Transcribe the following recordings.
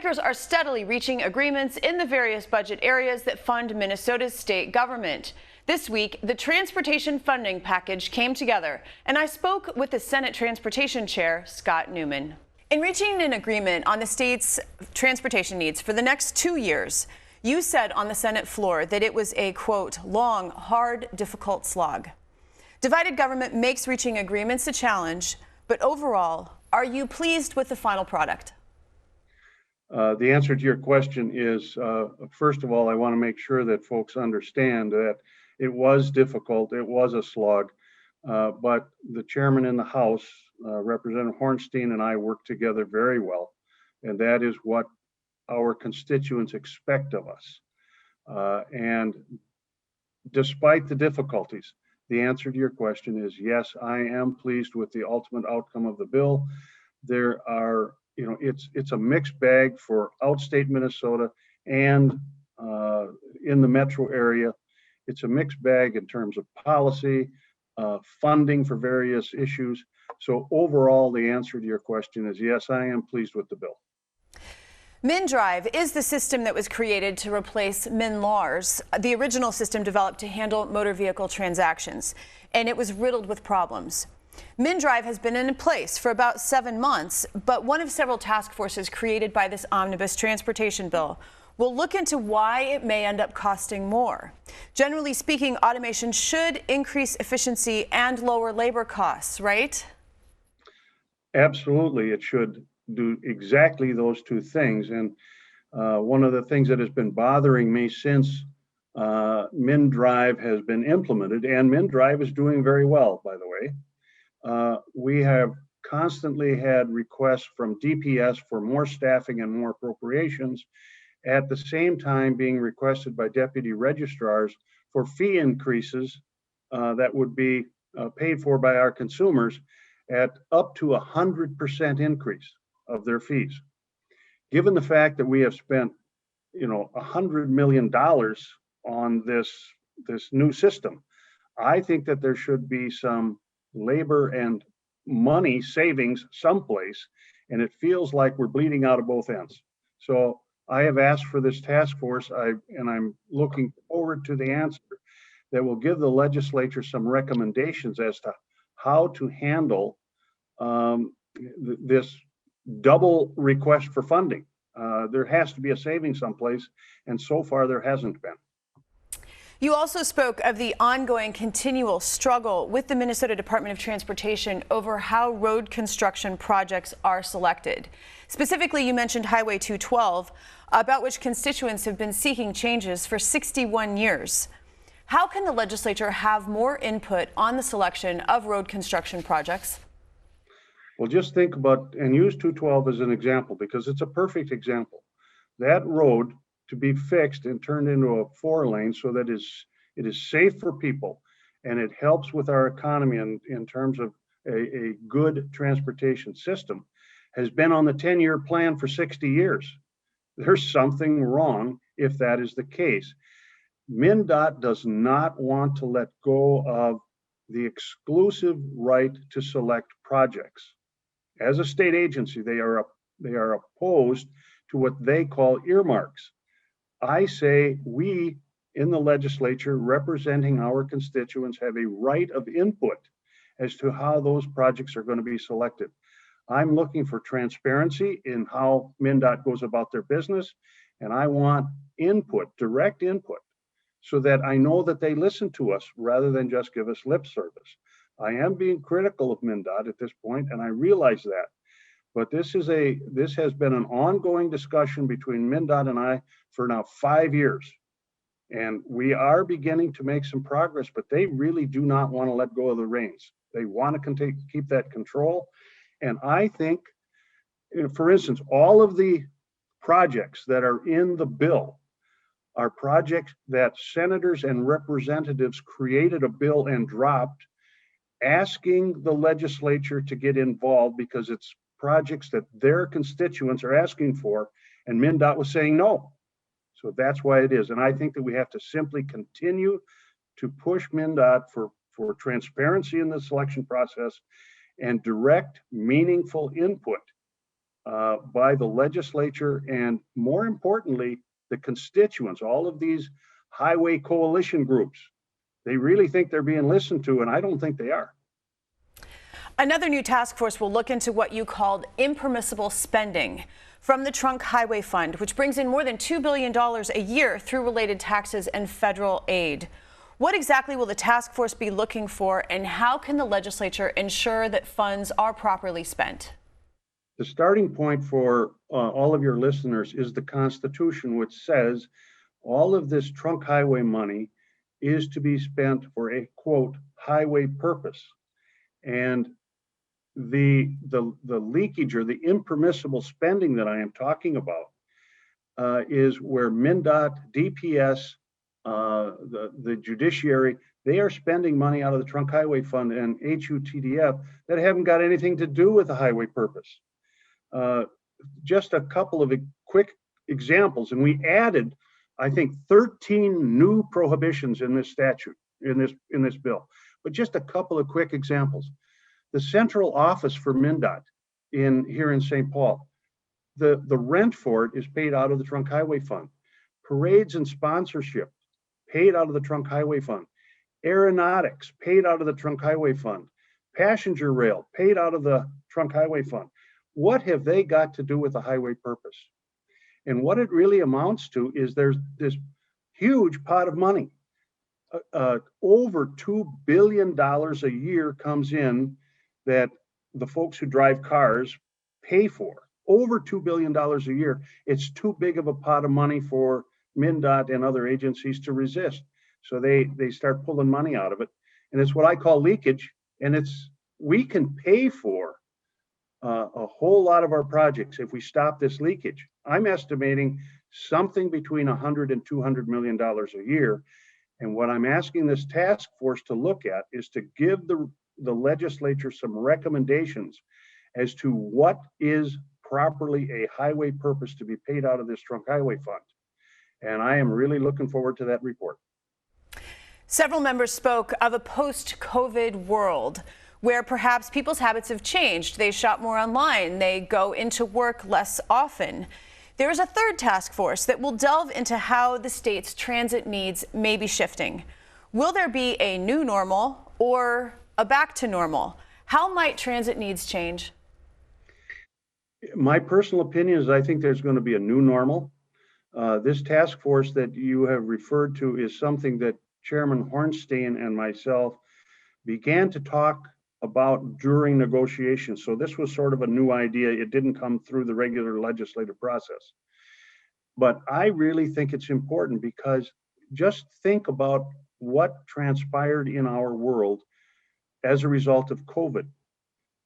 Lawmakers are steadily reaching agreements in the various budget areas that fund Minnesota's state government. This week, the transportation funding package came together, and I spoke with the Senate Transportation Chair Scott Newman. In reaching an agreement on the state's transportation needs for the next 2 years, you said on the Senate floor that it was a, quote, long, hard, difficult slog. Divided government makes reaching agreements a challenge, but overall, are you pleased with the final product? The answer to your question is, first of all, I want to make sure that folks understand that it was difficult, it was a slog, but the chairman in the House, Representative Hornstein, and I worked together very well, and that is what our constituents expect of us. And despite the difficulties, the answer to your question is yes, I am pleased with the ultimate outcome of the bill. There are, it's a mixed bag for outstate Minnesota and in the metro area. It's a mixed bag in terms of policy, funding for various issues. So overall, the answer to your question is yes, I am pleased with the bill. MnDrive is the system that was created to replace MnLARS, the original system developed to handle motor vehicle transactions, and it was riddled with problems. MnDrive has been in place for about 7 months, but one of several task forces created by this Omnibus transportation bill will look into why it may end up costing more. Generally speaking, automation should increase efficiency and lower labor costs, right? Absolutely, it should do exactly those two things. And one of the things that has been bothering me since MnDrive has been implemented, and MnDrive is doing very well, by the way, we have constantly had requests from DPS for more staffing and more appropriations, at the same time being requested by deputy registrars for fee increases that would be paid for by our consumers at up to 100% increase of their fees. Given the fact that we have spent, $100 million on this new system, I think that there should be some labor and money savings someplace, and it feels like we're bleeding out of both ends. So I have asked for this task force, and I'm looking forward to the answer that will give the legislature some recommendations as to how to handle this double request for funding. There has to be a saving someplace, and so far there hasn't been. You also spoke of the ongoing continual struggle with the Minnesota Department of Transportation over how road construction projects are selected. Specifically, you mentioned Highway 212, about which constituents have been seeking changes for 61 years. How can the legislature have more input on the selection of road construction projects? Well, just think about and use 212 as an example, because it's a perfect example. That road to be fixed and turned into a 4-lane so that it is safe for people, and it helps with our economy in terms of a good transportation system, has been on the 10-year plan for 60 years. There's something wrong if that is the case. MnDOT does not want to let go of the exclusive right to select projects. As a state agency, they are opposed to what they call earmarks. I say we in the legislature representing our constituents have a right of input as to how those projects are going to be selected. I'm looking for transparency in how MnDOT goes about their business, and I want input, direct input, so that I know that they listen to us rather than just give us lip service. I am being critical of MnDOT at this point, and I realize that. But this has been an ongoing discussion between MnDOT and I for now 5 years. And we are beginning to make some progress, but they really do not want to let go of the reins. They want to keep that control. And I think, for instance, all of the projects that are in the bill are projects that senators and representatives created a bill and dropped, asking the legislature to get involved because it's projects that their constituents are asking for, and MnDOT was saying no. So that's why it is. And I think that we have to simply continue to push MnDOT for transparency in the selection process and direct, meaningful input by the legislature and, more importantly, the constituents, all of these highway coalition groups. They really think they're being listened to, and I don't think they are. Another new task force will look into what you called impermissible spending from the Trunk Highway Fund, which brings in more than $2 billion a year through related taxes and federal aid. What exactly will the task force be looking for, and how can the legislature ensure that funds are properly spent? The starting point for all of your listeners is the Constitution, which says all of this trunk highway money is to be spent for a, quote, highway purpose. And the leakage or the impermissible spending that I am talking about is where MnDOT, DPS, the judiciary, they are spending money out of the Trunk Highway Fund and HUTDF that haven't got anything to do with the highway purpose. Just a couple of quick examples, and we added, I think, 13 new prohibitions in this statute, in this bill. But just a couple of quick examples. The central office for MnDOT here in St. Paul, the rent for it is paid out of the Trunk Highway Fund. Parades and sponsorship paid out of the Trunk Highway Fund. Aeronautics paid out of the Trunk Highway Fund. Passenger rail paid out of the Trunk Highway Fund. What have they got to do with the highway purpose? And what it really amounts to is there's this huge pot of money. Over $2 billion a year comes in that the folks who drive cars pay for. Over $2 billion a year. It's too big of a pot of money for MnDOT and other agencies to resist. So they start pulling money out of it. And it's what I call leakage. And we can pay for a whole lot of our projects if we stop this leakage. I'm estimating something between $100 and $200 million a year. And what I'm asking this task force to look at is to give the legislature some recommendations as to what is properly a highway purpose to be paid out of this Trunk Highway Fund. And I am really looking forward to that report. Several members spoke of a post-COVID world where perhaps people's habits have changed. They shop more online. They go into work less often. There is a third task force that will delve into how the state's transit needs may be shifting. Will there be a new normal or a back to normal? How might transit needs change? My personal opinion is I think there's going to be a new normal. This task force that you have referred to is something that Chairman Hornstein and myself began to talk about during negotiations. So this was sort of a new idea. It didn't come through the regular legislative process. But I really think it's important because just think about what transpired in our world as a result of COVID.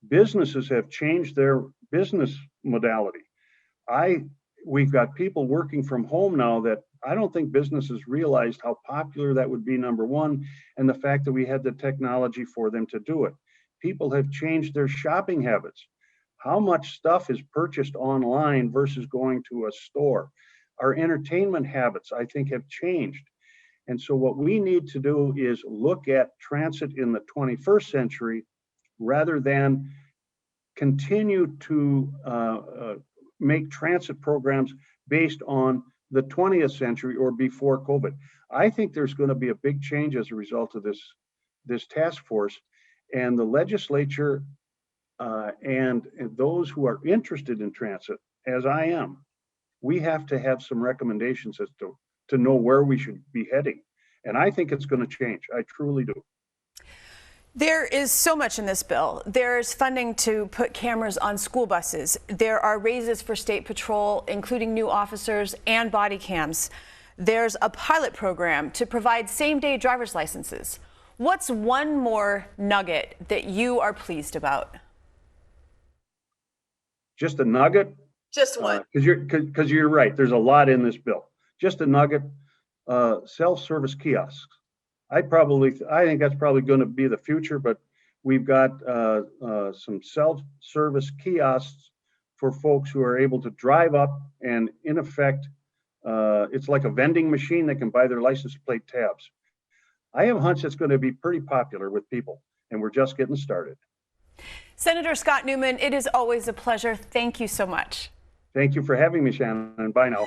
Businesses have changed their business modality. We've got people working from home now that I don't think businesses realized how popular that would be, number one, and the fact that we had the technology for them to do it. People have changed their shopping habits. How much stuff is purchased online versus going to a store? Our entertainment habits, I think, have changed. And so what we need to do is look at transit in the 21st century rather than continue to make transit programs based on the 20th century or before COVID. I think there's going to be a big change as a result of this task force, and the legislature and those who are interested in transit, as I am, we have to have some recommendations as to know where we should be heading. And I think it's going to change. I truly do. There is so much in this bill. There's funding to put cameras on school buses. There are raises for state patrol, including new officers and body cams. There's a pilot program to provide same-day driver's licenses. What's one more nugget that you are pleased about? Just a nugget? Just one. Because you're right. There's a lot in this bill. Just a nugget. Self-service kiosks. I think that's probably going to be the future, but we've got some self-service kiosks for folks who are able to drive up and, in effect, it's like a vending machine. They can buy their license plate tabs. I have a hunch that's going to be pretty popular with people, and we're just getting started. Senator Scott Newman, it is always a pleasure. Thank you so much. Thank you for having me, Shannon. Bye now.